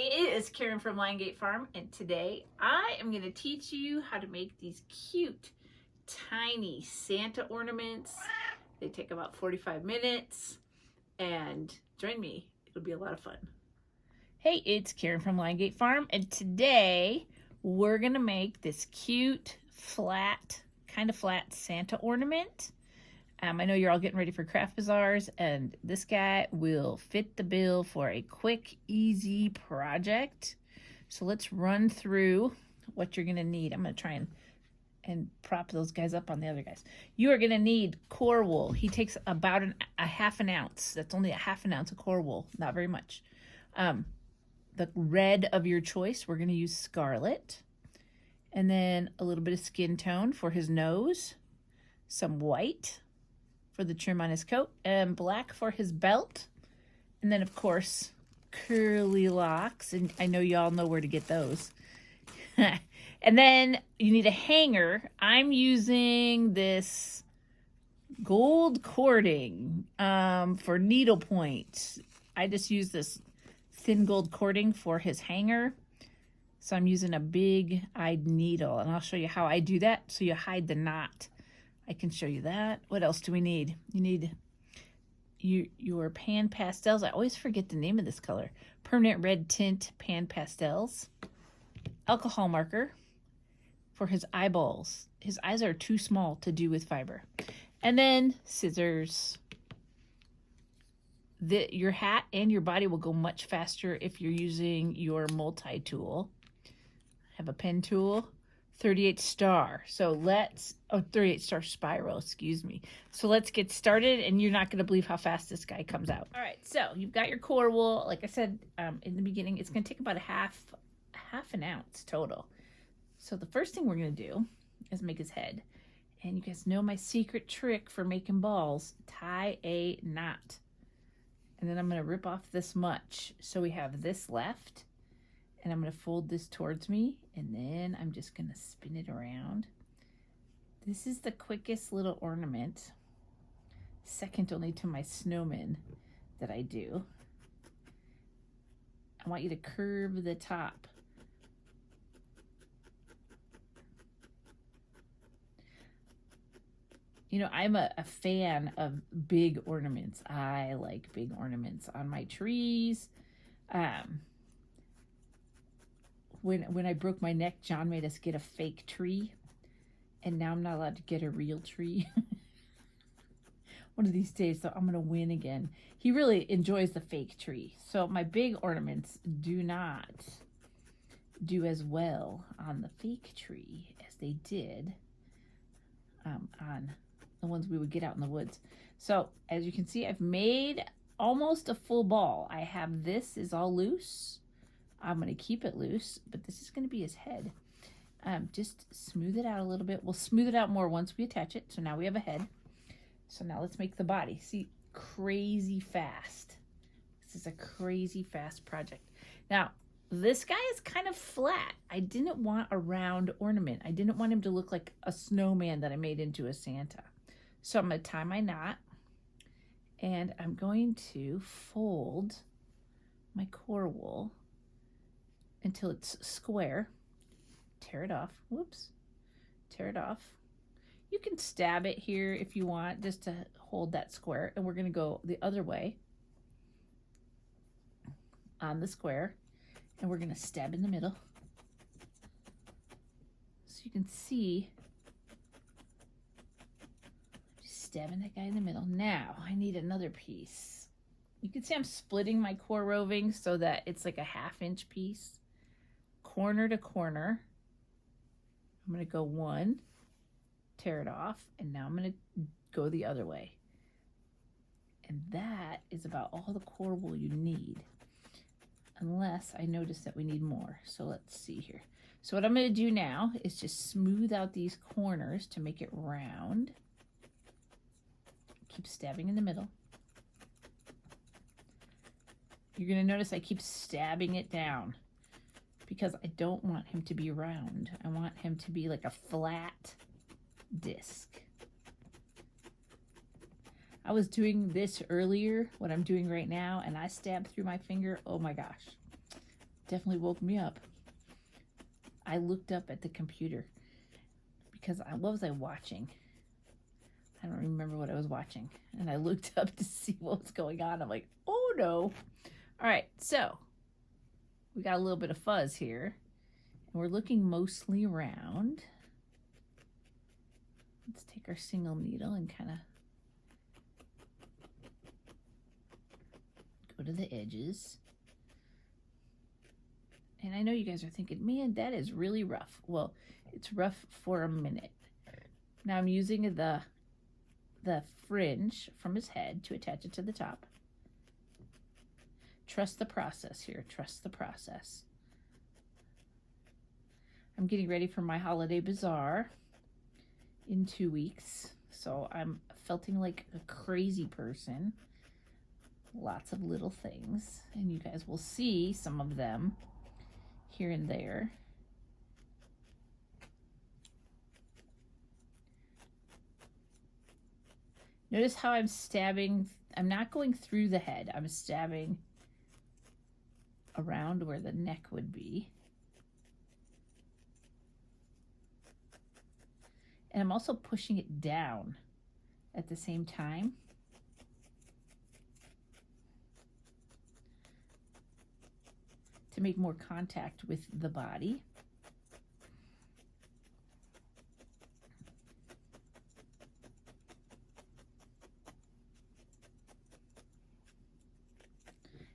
Hey, it is Karen from Liongate Farm, and today I am going to teach you how to make these cute, tiny Santa ornaments. They take about 45 minutes, and join me. It'll be a lot of fun. Hey, it's Karen from Liongate Farm, and today we're going to make this cute, flat, kind of flat Santa ornament. I know you're all getting ready for craft bazaars, and this guy will fit the bill for a quick, easy project. So let's run through what you're going to need. I'm going to try and prop those guys up on the other guys. You are going to need core wool. He takes about a half an ounce. That's only a half an ounce of core wool, not very much. The red of your choice, we're going to use scarlet. And then a little bit of skin tone for his nose, some white for the trim on his coat, and black for his belt. And then, of course, curly locks. And I know y'all know where to get those. And then you need a hanger. I'm using this gold cording for needlepoint. I just use this thin gold cording for his hanger. So I'm using a big-eyed needle. And I'll show you how I do that so you hide the knot. I can show you that. What else do we need? You need your pan pastels. I always forget the name of this color. Permanent red tint pan pastels. Alcohol marker for his eyeballs. His eyes are too small to do with fiber. And then scissors. Your hat and your body will go much faster if you're using your multi-tool. I have a pen tool. 38 star. So 38 star spiral, excuse me. So let's get started, and you're not going to believe how fast this guy comes out. All right, so you've got your core wool. Like I said in the beginning, it's going to take about a half an ounce total. So the first thing we're going to do is make his head. And you guys know my secret trick for making balls. Tie a knot. And then I'm going to rip off this much. So we have this left. And I'm going to fold this towards me, and then I'm just going to spin it around. This is the quickest little ornament, second only to my snowman, that I do. I want you to curve the top. You know, I'm a fan of big ornaments. I like big ornaments on my trees. When I broke my neck, John made us get a fake tree, and now I'm not allowed to get a real tree. One of these days, so I'm going to win again. He really enjoys the fake tree. So my big ornaments do not do as well on the fake tree as they did on the ones we would get out in the woods. So as you can see, I've made almost a full ball. I have this is all loose. I'm going to keep it loose, but this is going to be his head. Just smooth it out a little bit. We'll smooth it out more once we attach it. So now we have a head. So now let's make the body. See, crazy fast. This is a crazy fast project. Now, this guy is kind of flat. I didn't want a round ornament. I didn't want him to look like a snowman that I made into a Santa. So I'm going to tie my knot, and I'm going to fold my core wool until it's square. Tear it off. Whoops. Tear it off. You can stab it here if you want, just to hold that square. And we're going to go the other way on the square. And we're going to stab in the middle. So you can see, just stabbing that guy in the middle. Now, I need another piece. You can see I'm splitting my core roving so that it's like a 1/2 inch piece. Corner to corner. I'm going to go one, tear it off, and now I'm going to go the other way. And that is about all the core wool you need, unless I notice that we need more. So let's see here. So what I'm going to do now is just smooth out these corners to make it round. Keep stabbing in the middle. You're going to notice I keep stabbing it down, because I don't want him to be round. I want him to be like a flat disc. I was doing this earlier, what I'm doing right now, and I stabbed through my finger. Oh my gosh. definitely woke me up. I looked up at the computer because what was I watching? I don't remember what I was watching. And I looked up to see what was going on. I'm like, oh no. All right, so we got a little bit of fuzz here. And we're looking mostly around. Let's take our single needle and kind of go to the edges. And I know you guys are thinking, man, that is really rough. Well, it's rough for a minute. Now I'm using the fringe from his head to attach it to the top. Trust the process here. Trust the process. I'm getting ready for my holiday bazaar in 2 weeks. So I'm felting like a crazy person. Lots of little things. And you guys will see some of them here and there. Notice how I'm stabbing. I'm not going through the head. I'm stabbing around where the neck would be. And I'm also pushing it down at the same time. To make more contact with the body.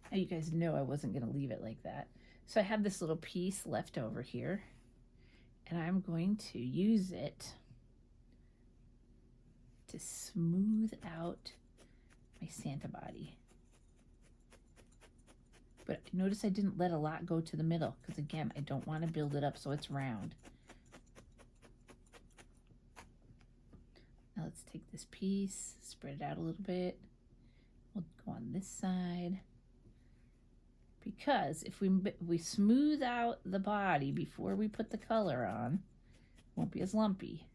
Now you guys know I wasn't going to leave it like that. So I have this little piece left over here, and I'm going to use it to smooth out my Santa body. But notice I didn't let a lot go to the middle because, again, I don't want to build it up so it's round. Now let's take this piece, spread it out a little bit. We'll go on this side. Because if we smooth out the body before we put the color on, it won't be as lumpy.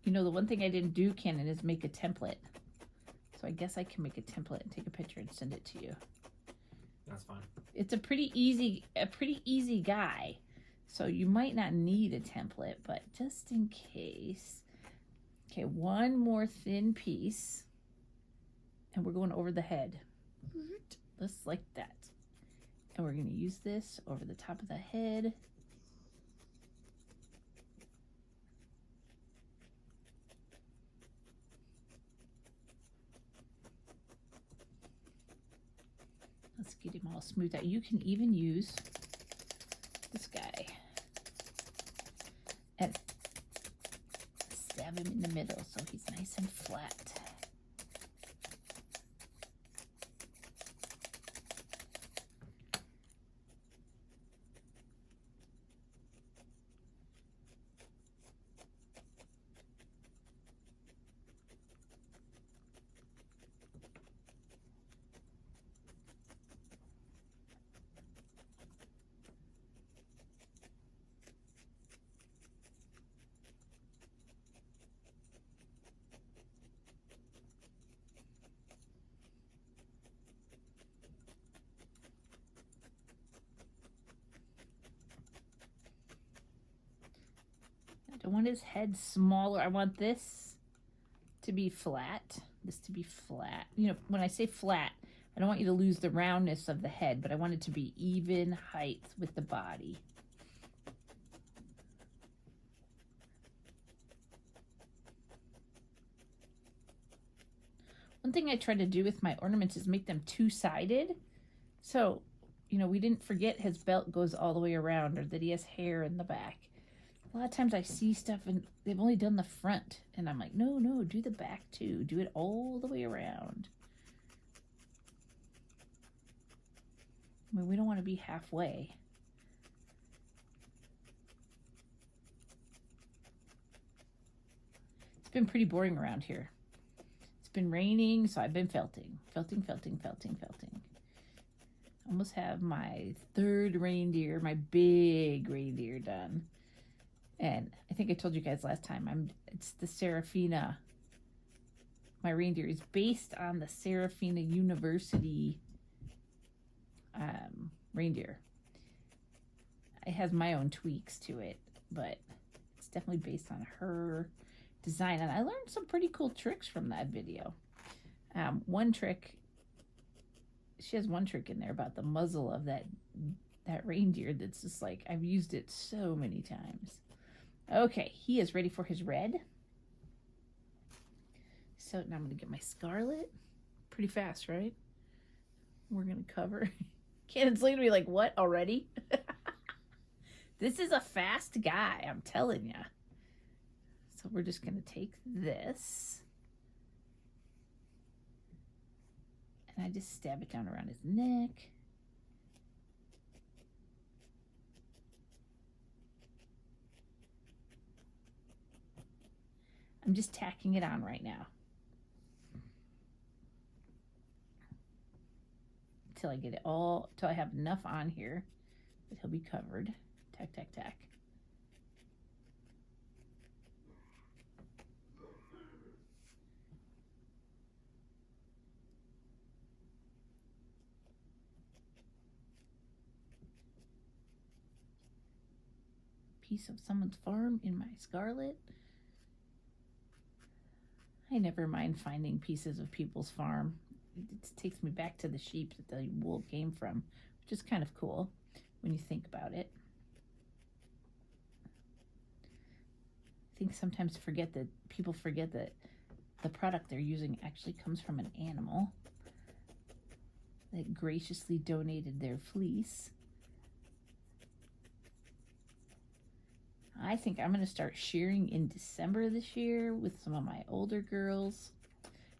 You know, the one thing I didn't do, Canon, is make a template. So I guess I can make a template and take a picture and send it to you. That's fine. It's a pretty easy guy. So you might not need a template, but just in case. Okay, one more thin piece. And we're going over the head. Just like that. And we're going to use this over the top of the head. Let's get him all smoothed out. You can even use this guy and stab him in the middle so he's nice and flat. I don't want his head smaller. I want this to be flat. This to be flat. You know, when I say flat, I don't want you to lose the roundness of the head, but I want it to be even height with the body. One thing I try to do with my ornaments is make them two-sided. So, you know, we didn't forget his belt goes all the way around or that he has hair in the back. A lot of times I see stuff and they've only done the front. And I'm like, no, do the back too. Do it all the way around. I mean, we don't want to be halfway. It's been pretty boring around here. It's been raining, so I've been felting. Felting. Almost have my third reindeer, my big reindeer done. And I think I told you guys last time, it's the Serafina. My reindeer is based on the Serafina University reindeer. It has my own tweaks to it, but it's definitely based on her design. And I learned some pretty cool tricks from that video. One trick, she has one trick in there about the muzzle of that reindeer that's just like, I've used it so many times. Okay, he is ready for his red. So now I'm going to get my scarlet. Pretty fast, right? We're going to cover. Cannon's looking at me like, what, already? This is a fast guy, I'm telling you. So we're just going to take this. And I just stab it down around his neck. I'm just tacking it on right now. Till I get it all, till I have enough on here that he'll be covered. Tack, tack, tack. Piece of someone's farm in my scarlet. I never mind finding pieces of people's farm. It takes me back to the sheep that the wool came from, which is kind of cool when you think about it. I think sometimes people forget that the product they're using actually comes from an animal that graciously donated their fleece. I think I'm going to start shearing in December this year with some of my older girls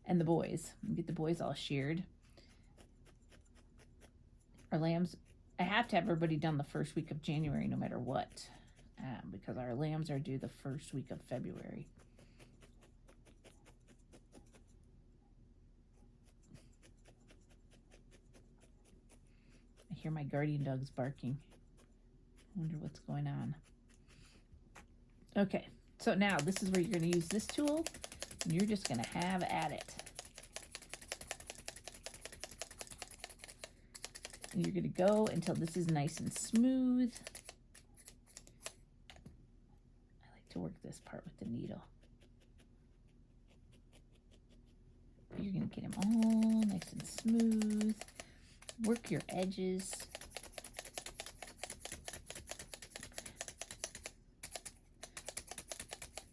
and the boys. Get the boys all sheared. Our lambs, I have to have everybody done the first week of January no matter what, because our lambs are due the first week of February. I hear my guardian dogs barking. I wonder what's going on. Okay, so now this is where you're going to use this tool, and you're just going to have at it. And you're going to go until this is nice and smooth. I like to work this part with the needle. You're going to get them all nice and smooth. Work your edges.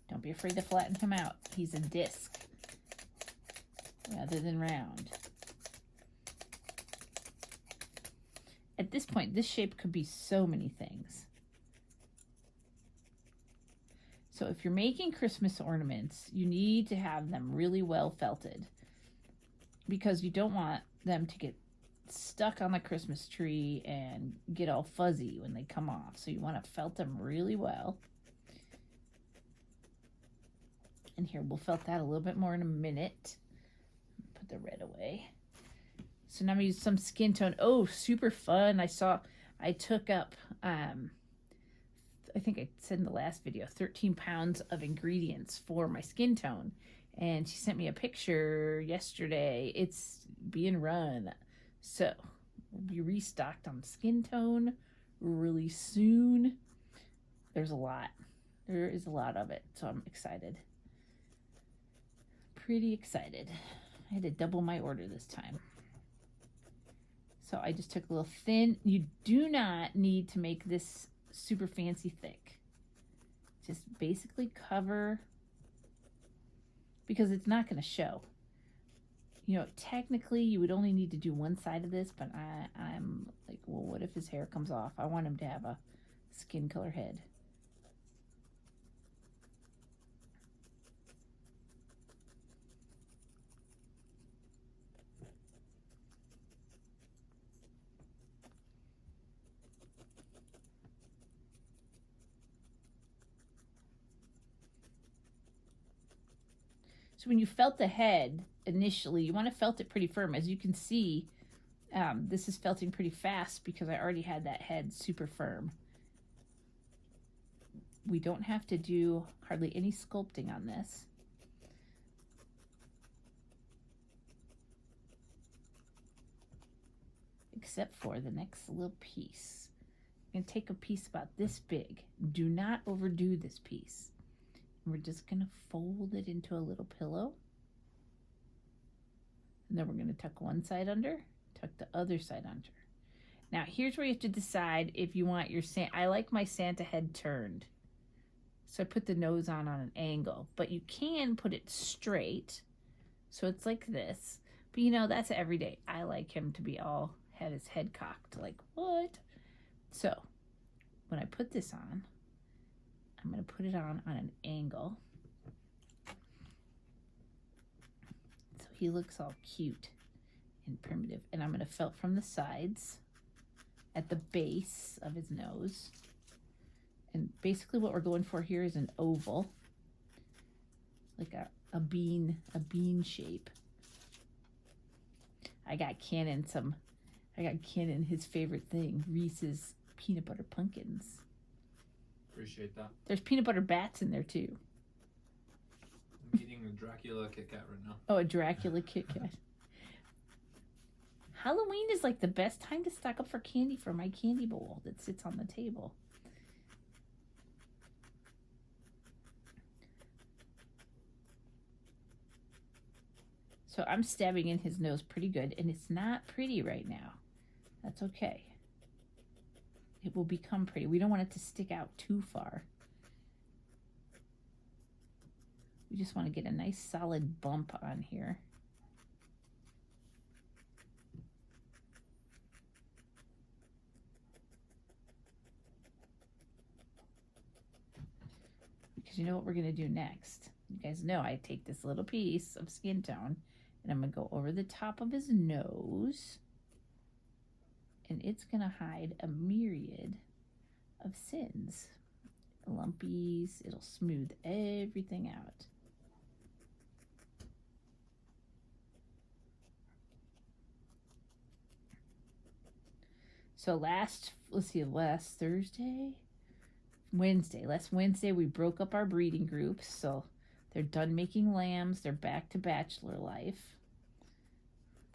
Don't be afraid to flatten him out. He's a disc rather than round. At this point, this shape could be so many things. So if you're making Christmas ornaments, you need to have them really well felted, because you don't want them to get stuck on the Christmas tree and get all fuzzy when they come off. So you want to felt them really well. And here, we'll felt that a little bit more in a minute. Put the red away. So now I'm going to use some skin tone. Oh, super fun. I took up, I think I said in the last video, 13 pounds of ingredients for my skin tone. And she sent me a picture yesterday. It's being run. So we'll be restocked on skin tone really soon. There's a lot. There is a lot of it. So I'm excited. Pretty excited. I had to double my order this time. So I just took a little thin. You do not need to make this super fancy thick. Just basically cover, because it's not going to show. You know, technically you would only need to do one side of this, but I'm like, well, what if his hair comes off? I want him to have a skin color head. So when you felt the head initially, you want to felt it pretty firm. As you can see, this is felting pretty fast because I already had that head super firm. we don't have to do hardly any sculpting on this. Except for the next little piece. I'm going to take a piece about this big. Do not overdo this piece. And we're just going to fold it into a little pillow. And then we're going to tuck one side under, tuck the other side under. Now, here's where you have to decide if you want your Santa. I like my Santa head turned. So I put the nose on an angle. But you can put it straight. So it's like this. But you know, that's every day. I like him to be all, had his head cocked. Like, what? So, when I put this on, I'm going to put it on an angle. So he looks all cute and primitive. And I'm going to felt from the sides at the base of his nose. And basically what we're going for here is an oval. Like a bean shape. I got Cannon his favorite thing, Reese's peanut butter pumpkins. Appreciate that. There's peanut butter bats in there too. I'm eating a Dracula Kit Kat right now. Oh, a Dracula Kit Kat. Halloween is like the best time to stock up for candy for my candy bowl that sits on the table. So I'm stabbing in his nose pretty good, and it's not pretty right now. That's okay. It will become pretty. We don't want it to stick out too far. We just want to get a nice solid bump on here. Because you know what we're going to do next. You guys know I take this little piece of skin tone and I'm going to go over the top of his nose. And it's going to hide a myriad of sins. Lumpies. It'll smooth everything out. So last Wednesday, we broke up our breeding groups. So they're done making lambs. They're back to bachelor life.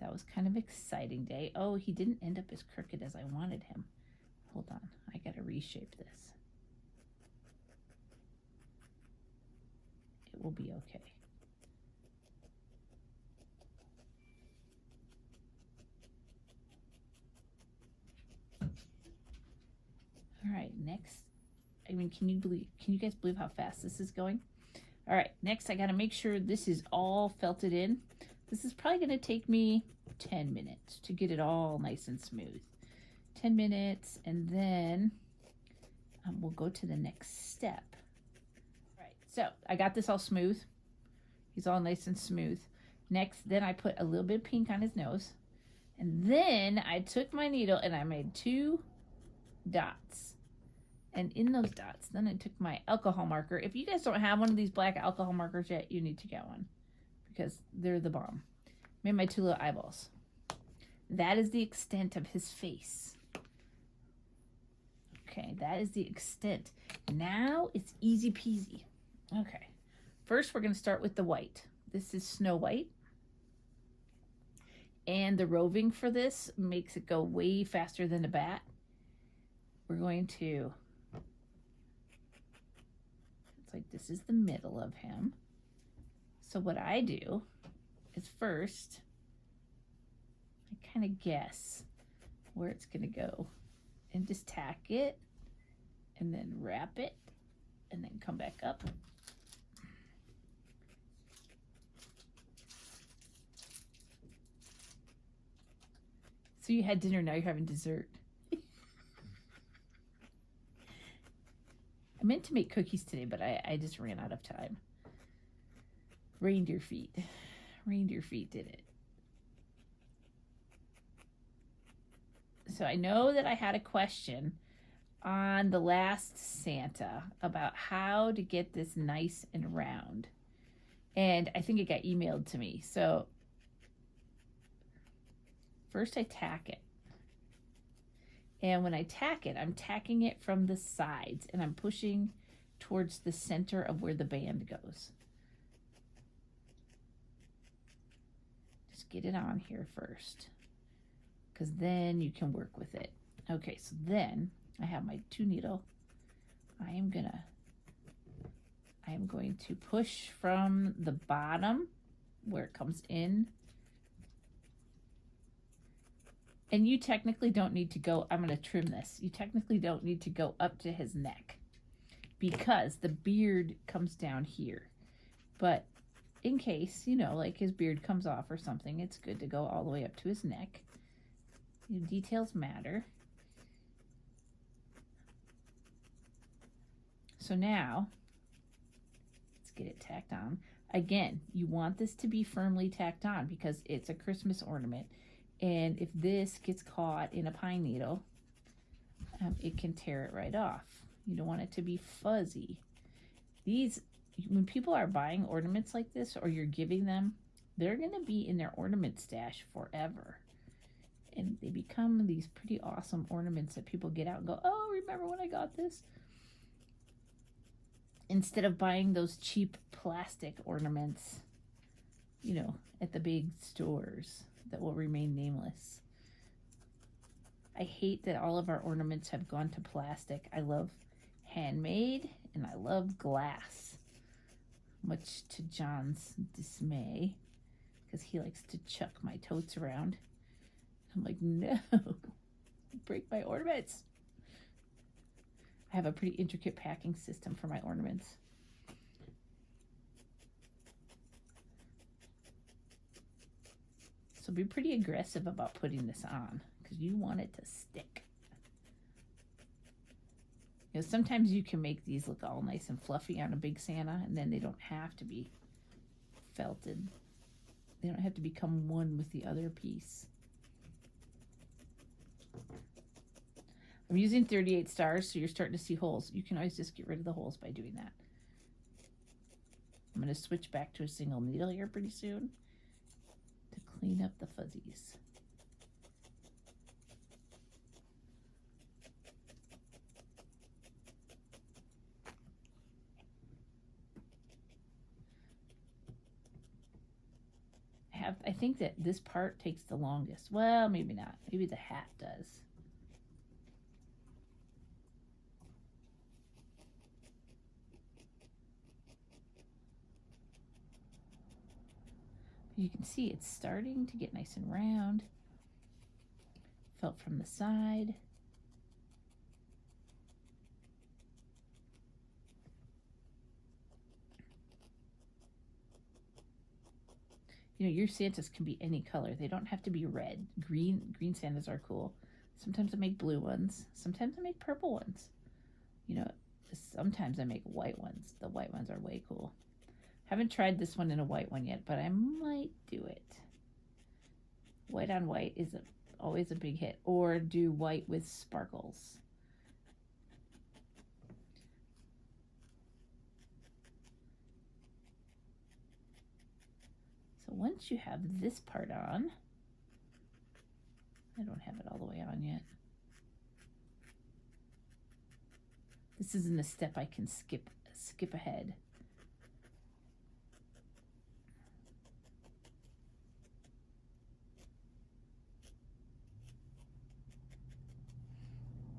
That was kind of exciting day. Oh, he didn't end up as crooked as I wanted him. Hold on, I gotta reshape this. It will be okay. All right, next. I mean, can you guys believe how fast this is going? All right, next I gotta make sure this is all felted in. This is probably gonna take me 10 minutes to get it all nice and smooth. 10 minutes, and then we'll go to the next step. All right, so I got this all smooth. He's all nice and smooth. Next, then I put a little bit of pink on his nose. And then I took my needle and I made 2 dots. And in those dots, then I took my alcohol marker. If you guys don't have one of these black alcohol markers yet, you need to get one. Because they're the bomb. Made my 2 little eyeballs. That is the extent of his face. Okay, that is the extent. Now it's easy peasy. Okay, first we're going to start with the white. This is Snow White. And the roving for this makes it go way faster than a bat. We're going to, it's like this is the middle of him. So what I do is first, I kind of guess where it's going to go. And just tack it, and then wrap it, and then come back up. So you had dinner, now you're having dessert. I meant to make cookies today, but I just ran out of time. Reindeer feet. Reindeer feet did it. So I know that I had a question on the last Santa about how to get this nice and round. And I think it got emailed to me. So first I tack it. And when I tack it, I'm tacking it from the sides and I'm pushing towards the center of where the band goes. Just get it on here first, because then you can work with it. Okay, so then I have my 2 needle. I am going to push from the bottom where it comes in. And you technically don't need to go, I'm going to trim this. You technically don't need to go up to his neck because the beard comes down here. But in case, you know, like his beard comes off or something, it's good to go all the way up to his neck. You know, details matter. So now, let's get it tacked on. Again, you want this to be firmly tacked on because it's a Christmas ornament. And if this gets caught in a pine needle, it can tear it right off. You don't want it to be fuzzy. These, when people are buying ornaments like this or you're giving them, they're going to be in their ornament stash forever. And they become these pretty awesome ornaments that people get out and go, oh, remember when I got this? Instead of buying those cheap plastic ornaments, you know, at the big stores that will remain nameless. I hate that all of our ornaments have gone to plastic. I love handmade and I love glass, much to John's dismay, because he likes to chuck my totes around. I'm like, no, break my ornaments. I have a pretty intricate packing system for my ornaments. So be pretty aggressive about putting this on because you want it to stick. You know, sometimes you can make these look all nice and fluffy on a big Santa, and then they don't have to be felted. They don't have to become one with the other piece. I'm using 38 stars, so you're starting to see holes. You can always just get rid of the holes by doing that. I'm going to switch back to a single needle here pretty soon to clean up the fuzzies. I think that this part takes the longest. Well, maybe not. Maybe the hat does. You can see it's starting to get nice and round. Felt from the side. You know, your Santas can be any color. They don't have to be red. Green Santas are cool. Sometimes I make blue ones. Sometimes I make purple ones. You know, sometimes I make white ones. The white ones are way cool. Haven't tried this one in a white one yet, but I might do it. White on white is always a big hit. Or do white with sparkles. So once you have this part on, I don't have it all the way on yet. This isn't a step I can skip ahead.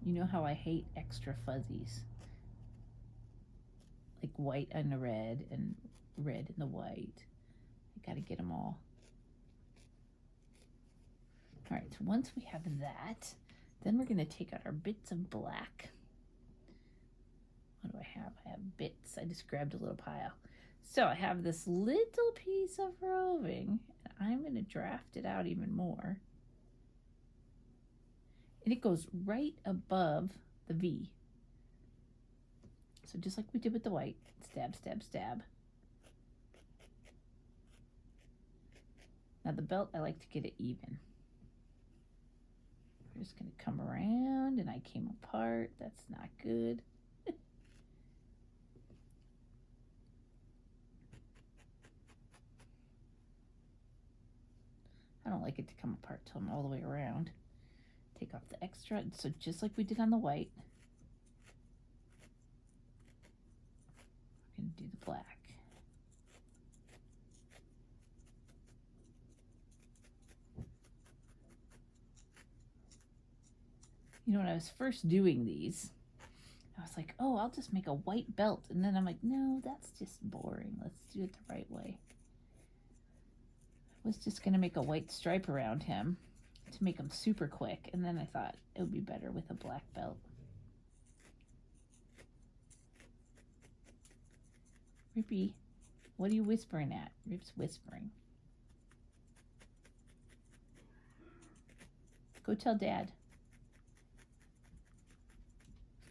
You know how I hate extra fuzzies. Like white on the red and red in the white. I gotta get them all. All right, so once we have that, then we're gonna take out our bits of black. What do I have? I have bits. I just grabbed a little pile. So I have this little piece of roving, and I'm gonna draft it out even more. And it goes right above the V. So just like we did with the white, stab, stab, stab. Now the belt, I like to get it even. We're just gonna come around, and I came apart. That's not good. I don't like it to come apart till I'm all the way around. Take off the extra, so just like we did on the white. the black. You know, when I was first doing these, I was like, oh, I'll just make a white belt. And then I'm like, no, that's just boring. Let's do it the right way. I was just going to make a white stripe around him to make him super quick. And then I thought it would be better with a black belt. Rippy, what are you whispering at? Rip's whispering. Go tell Dad.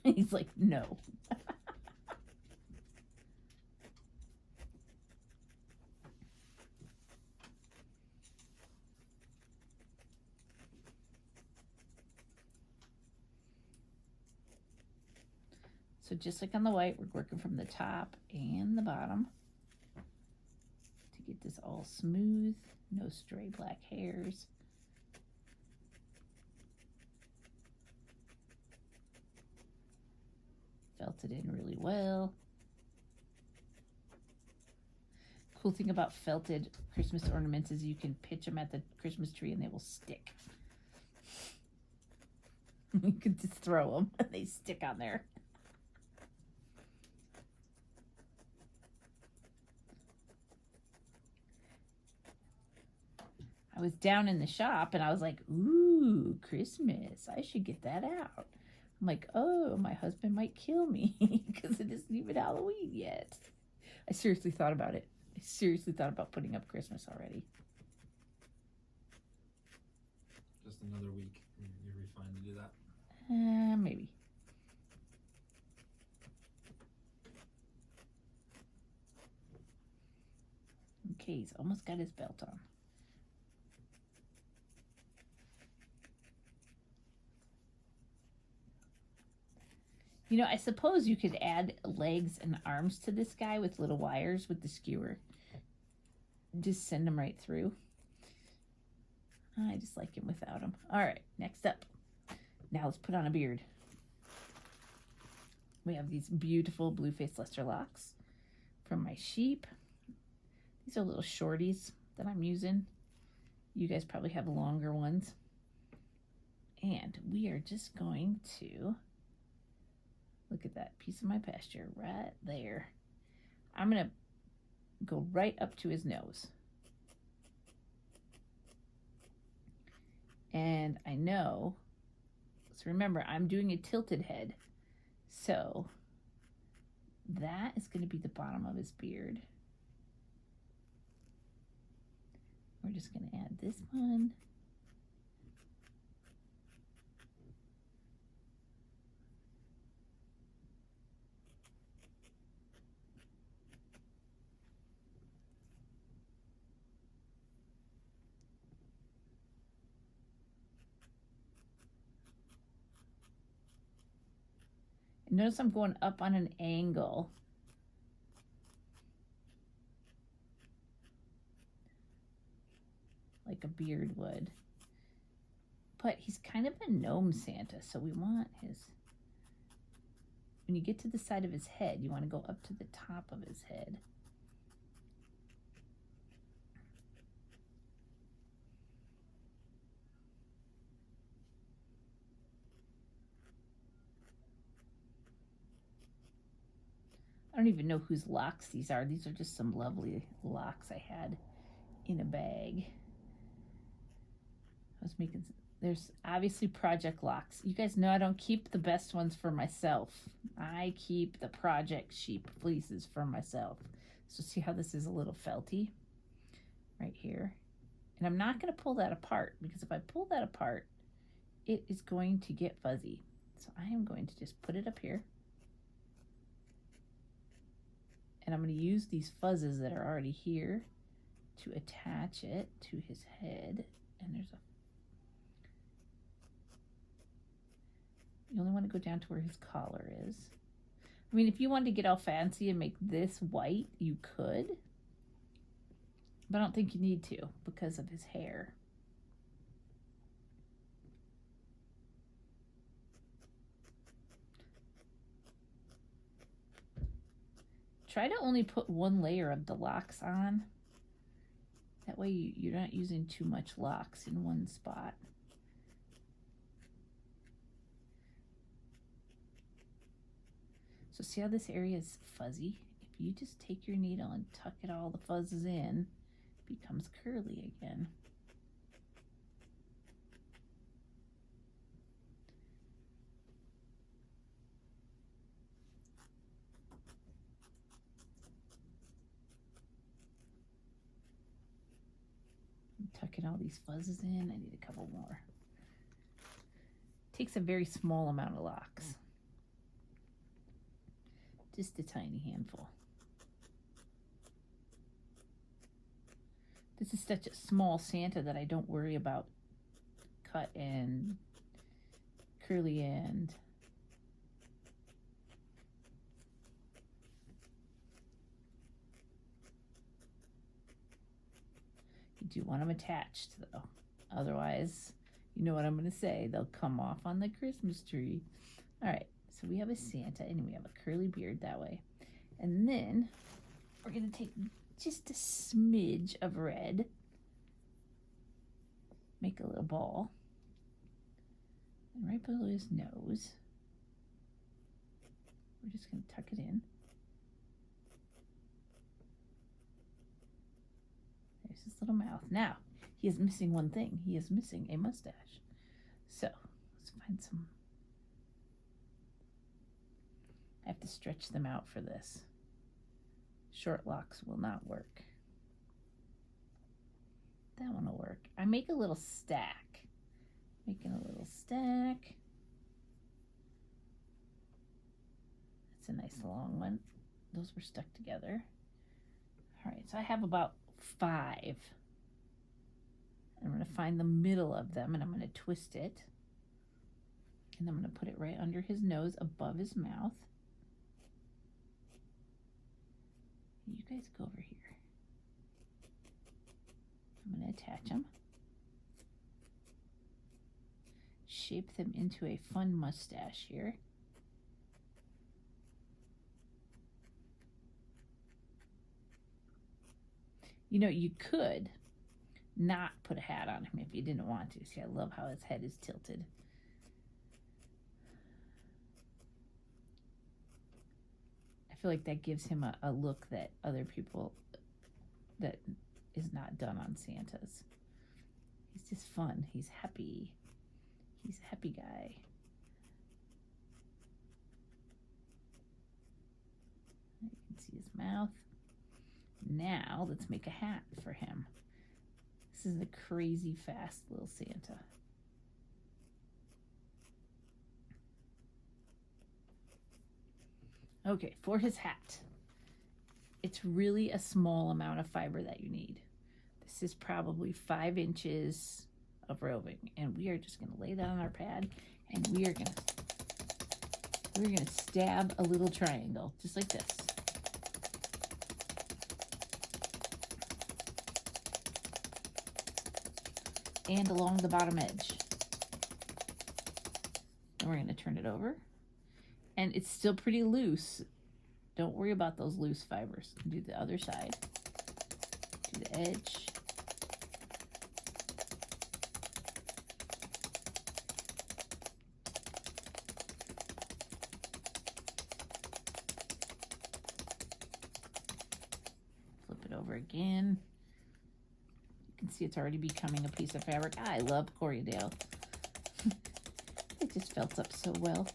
He's like, no. So just like on the white, we're working from the top and the bottom to get this all smooth, no stray black hairs. Felted in really well. Cool thing about felted Christmas ornaments is you can pitch them at the Christmas tree and they will stick. You can just throw them and they stick on there. I was down in the shop and I was like, ooh, Christmas, I should get that out. I'm like, oh, my husband might kill me because it isn't even Halloween yet. I seriously thought about it. I seriously thought about putting up Christmas already. Just another week. You'll be fine to do that. Maybe. Okay, he's almost got his belt on. You know, I suppose you could add legs and arms to this guy with little wires with the skewer. Just send them right through. I just like him without him. All right, next up. Now let's put on a beard. We have these beautiful blue face luster locks from my sheep. These are little shorties that I'm using. You guys probably have longer ones. And we are just going to... Look at that piece of my pasture right there. I'm going to go right up to his nose. And I know, so remember, I'm doing a tilted head. So that is going to be the bottom of his beard. We're just going to add this one. Notice I'm going up on an angle. Like a beard would. But he's kind of a gnome Santa, so we want his... When you get to the side of his head, you want to go up to the top of his head. I don't even know whose locks these are. These are just some lovely locks I had in a bag. I was making, there's obviously project locks. You guys know I don't keep the best ones for myself. I keep the project sheep fleeces for myself. So see how this is a little felty right here? And I'm not going to pull that apart because if I pull that apart, it is going to get fuzzy. So I am going to just put it up here. And I'm going to use these fuzzes that are already here to attach it to his head. And there's a... You only want to go down to where his collar is. I mean, if you wanted to get all fancy and make this white, you could. But I don't think you need to because of his hair. Try to only put one layer of the locks on. That way you're not using too much locks in one spot. So see how this area is fuzzy? If you just take your needle and tuck it all the fuzzes in, it becomes curly again. Tucking all these fuzzes in. I need a couple more. Takes a very small amount of locks. Just a tiny handful. This is such a small Santa that I don't worry about cut and curly end. You do want them attached though. Otherwise, you know what I'm going to say. They'll come off on the Christmas tree. All right. So we have a Santa and we have a curly beard that way. And then we're going to take just a smidge of red. Make a little ball. And right below his nose, we're just going to tuck it in. There's his little mouth. Now, he is missing one thing. He is missing a mustache. So, let's find some. I have to stretch them out for this. Short locks will not work. That one will work. I make a little stack. Making a little stack. That's a nice long one. Those were stuck together. All right, so I have about 5. I'm going to find the middle of them and I'm going to twist it. And I'm going to put it right under his nose, above his mouth. You guys go over here. I'm going to attach them. Shape them into a fun mustache here. You know, you could not put a hat on him if you didn't want to. See, I love how his head is tilted. I feel like that gives him a look that other people, that is not done on Santas. He's just fun. He's happy. He's a happy guy. You can see his mouth. Now let's make a hat for him. This is a crazy fast little Santa. Okay, for his hat, it's really a small amount of fiber that you need. This is probably 5 inches of roving, and we are just going to lay that on our pad, and we're going to stab a little triangle, just like this. And along the bottom edge. And we're going to turn it over. And it's still pretty loose. Don't worry about those loose fibers. Do the other side. Do the edge. Flip it over again. You can see it's already becoming a piece of fabric. I love Corriedale. It just felt up so well.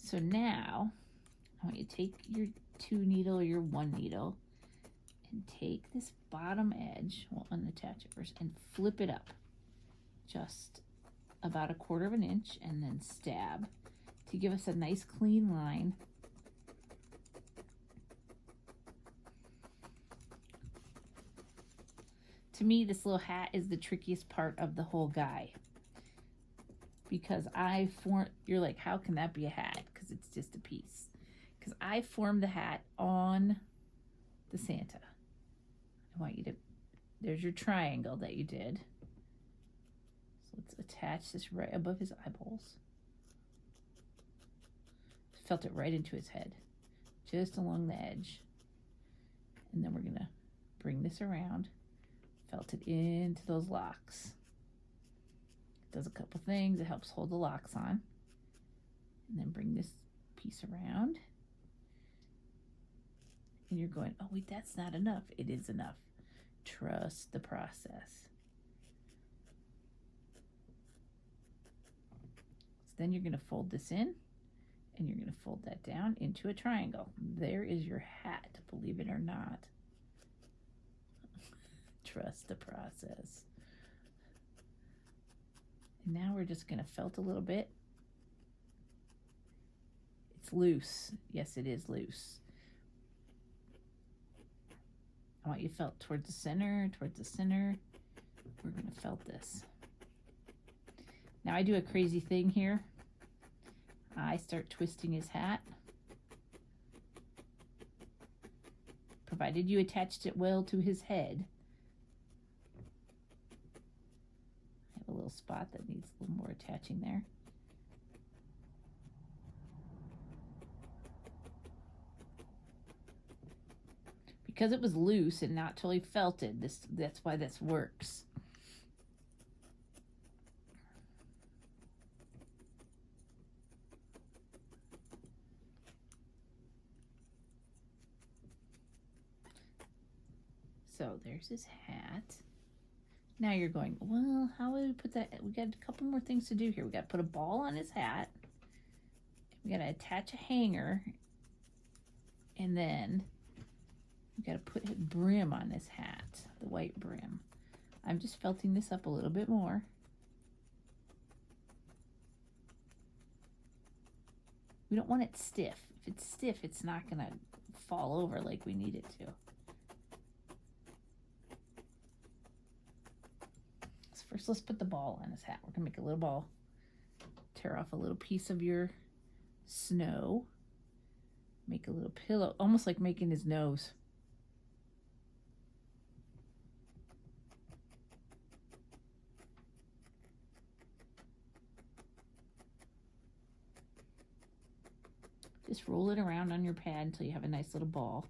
So now, I want you to take your 2 needle or your 1 needle and take this bottom edge, we'll unattach it first, and flip it up just about 1/4 of an inch and then stab to give us a nice clean line. To me, this little hat is the trickiest part of the whole guy. Because you're like, how can that be a hat? Because it's just a piece. Because I formed the hat on the Santa. I want you to, there's your triangle that you did. So let's attach this right above his eyeballs. felt it right into his head, just along the edge. And then we're gonna bring this around, felt it into those locks. It does a couple things. It helps hold the locks on. And then bring this piece around. And you're going, oh wait, that's not enough. It is enough. Trust the process. So then you're gonna fold this in, and you're gonna fold that down into a triangle. There is your hat, believe it or not. Trust the process. And now we're just gonna felt a little bit. It's loose. Yes, it is loose. I want you felt towards the center, towards the center. We're gonna felt this. Now I do a crazy thing here. I start twisting his hat. Provided you attached it well to his head. I have a little spot that needs a little more attaching there. Because it was loose and not totally felted, that's why this works. So there's his hat. Now you're going, well, how would we put that? We got a couple more things to do here. We got to put a ball on his hat. We got to attach a hanger. And then we got to put a brim on his hat, the white brim. I'm just felting this up a little bit more. We don't want it stiff. If it's stiff, it's not going to fall over like we need it to. So first, let's put the ball on his hat. We're going to make a little ball. Tear off a little piece of your snow. Make a little pillow, almost like making his nose. Just roll it around on your pad until you have a nice little ball.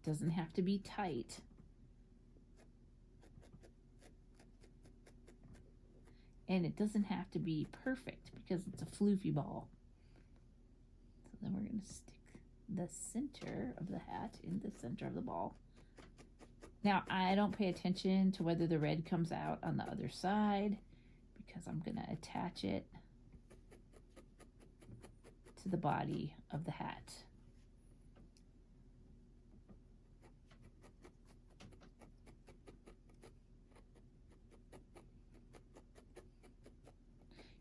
Doesn't have to be tight. And it doesn't have to be perfect because it's a floofy ball. So then we're going to stick the center of the hat in the center of the ball. Now, I don't pay attention to whether the red comes out on the other side because I'm going to attach it to the body of the hat.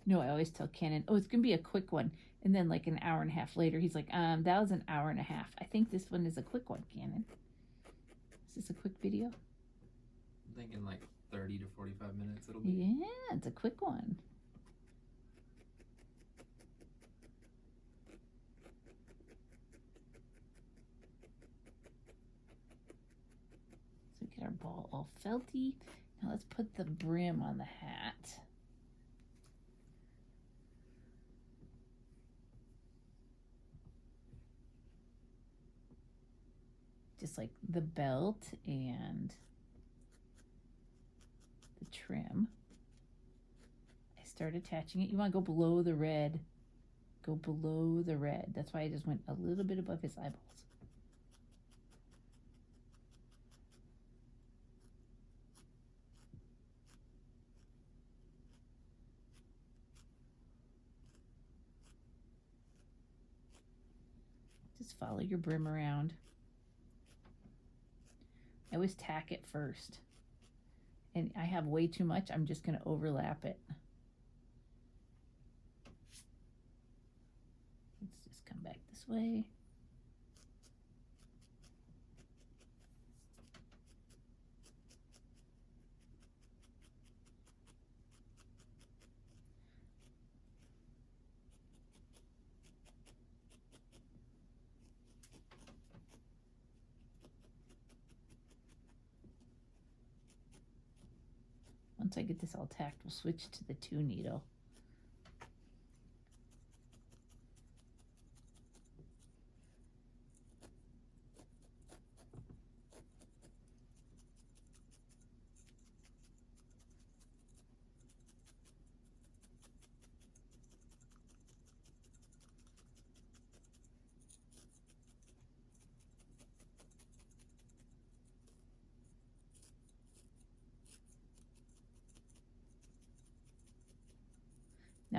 You know, I always tell Cannon, oh, it's going to be a quick one. And then like an hour and a half later, he's like, that was an hour and a half. I think this one is a quick one, Cannon. Is this a quick video? I'm thinking like 30 to 45 minutes it'll be. Yeah, it's a quick one. So we get our ball all felty. Now let's put the brim on the hat. Just like the belt and the trim. I start attaching it. You want to go below the red. Go below the red. That's why I just went a little bit above his eyeballs. Just follow your brim around. I always tack it first. And I have way too much. I'm just going to overlap it. Let's just come back this way. Once I get this all tacked, we'll switch to the 2 needle.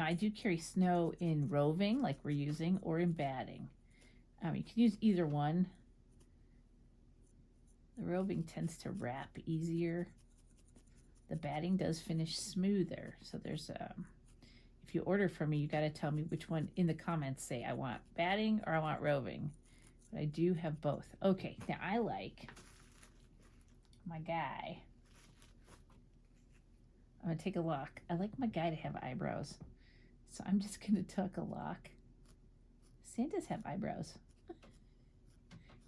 Now I do carry snow in roving, like we're using, or in batting. You can use either one. The roving tends to wrap easier. The batting does finish smoother. So there's if you order from me, you got to tell me which one in the comments. Say I want batting or I want roving. But I do have both. Okay, now I like my guy. I'm gonna take a lock. I like my guy to have eyebrows. So I'm just gonna tuck a lock. Santas have eyebrows.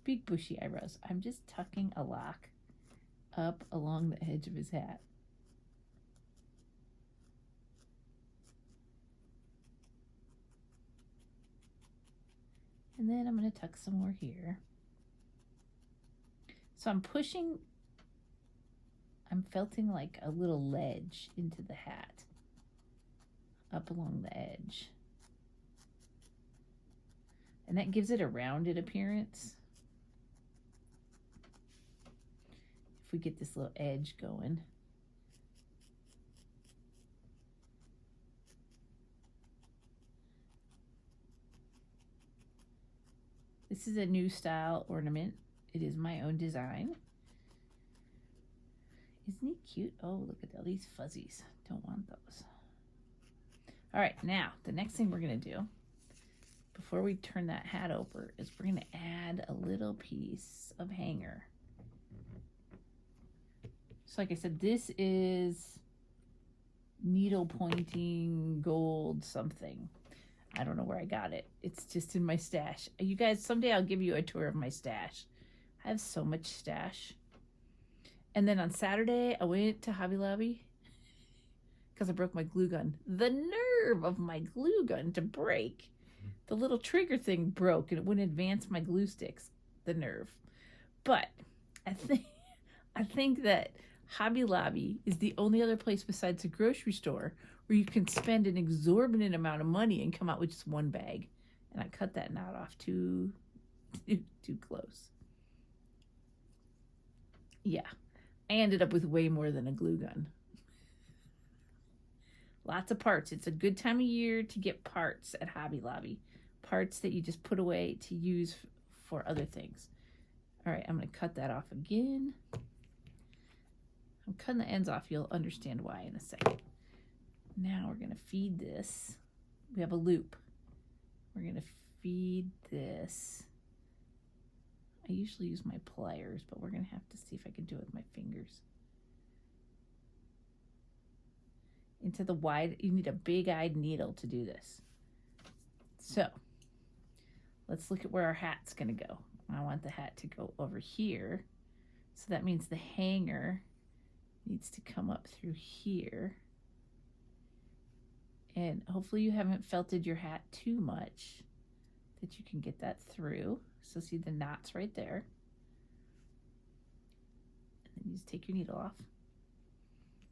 Big bushy eyebrows. I'm just tucking a lock up along the edge of his hat. And then I'm going to tuck some more here. So I'm felting like a little ledge into the hat up along the edge. And that gives it a rounded appearance. If we get this little edge going. This is a new style ornament. It is my own design. Isn't he cute? Oh, look at all these fuzzies. Don't want those. All right, now the next thing we're gonna do before we turn that hat over is we're gonna add a little piece of hanger. So like I said, this is needle pointing gold something. I don't know where I got it. It's just in my stash. You guys, someday I'll give you a tour of my stash. I have so much stash. And then on Saturday, I went to Hobby Lobby because I broke my glue gun. The nerve of my glue gun to break. The little trigger thing broke and it wouldn't advance my glue sticks. The nerve. But I think that Hobby Lobby is the only other place besides a grocery store where you can spend an exorbitant amount of money and come out with just one bag. And I cut that knot off too close. Yeah, I ended up with way more than a glue gun. Lots of parts. It's a good time of year to get parts at Hobby Lobby. Parts that you just put away to use for other things. All right, I'm going to cut that off again. I'm cutting the ends off. You'll understand why in a second. Now we're going to feed this. We have a loop. We're going to feed this. I usually use my pliers, but we're going to have to see if I can do it with my fingers. Into the wide, you need a big-eyed needle to do this. So, let's look at where our hat's going to go. I want the hat to go over here. So that means the hanger needs to come up through here. And hopefully you haven't felted your hat too much that you can get that through. So see the knots right there. And then you just take your needle off.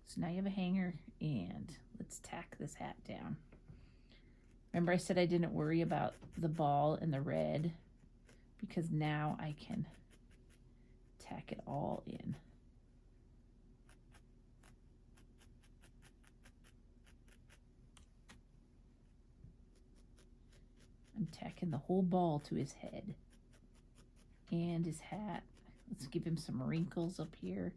So now you have a hanger and let's tack this hat down. Remember I said I didn't worry about the ball and the red because now I can tack it all in. I'm tacking the whole ball to his head and his hat. Let's give him some wrinkles up here.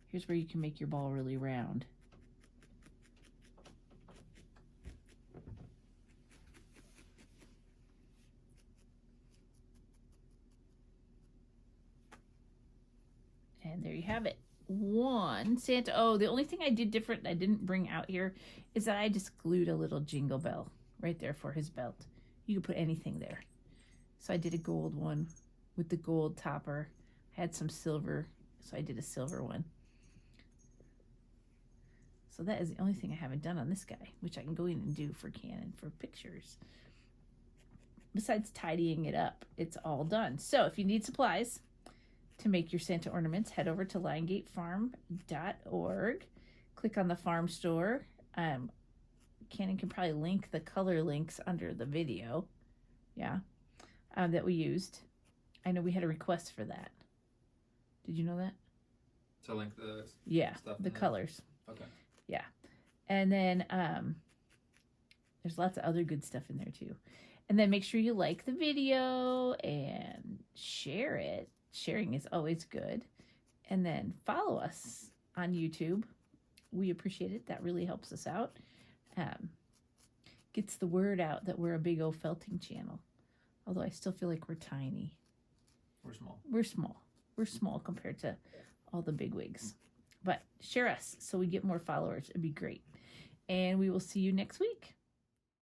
Here's where you can make your ball really round. And there you have it. One Santa. Oh, the only thing I did different I didn't bring out here is that I just glued a little jingle bell right there for his belt. You can put anything there. So I did a gold one with the gold topper. I had some silver, so I did a silver one. So that is the only thing I haven't done on this guy, which I can go in and do for Canon for pictures. Besides tidying it up, it's all done. So if you need supplies to make your Santa ornaments, head over to liongatefarm.org. Click on the farm store. Cannon can probably link the color links under the video. Yeah. That we used. I know we had a request for that. Did you know that? To link the stuff the colors. Okay. Yeah. And then there's lots of other good stuff in there too. And then make sure you like the video and share it. Sharing is always good. And then follow us on YouTube. We appreciate it. That really helps us out. Gets the word out that we're a big old felting channel. Although I still feel like we're tiny. We're small. We're small. We're small compared to all the big wigs. But share us so we get more followers. It'd be great. And we will see you next week.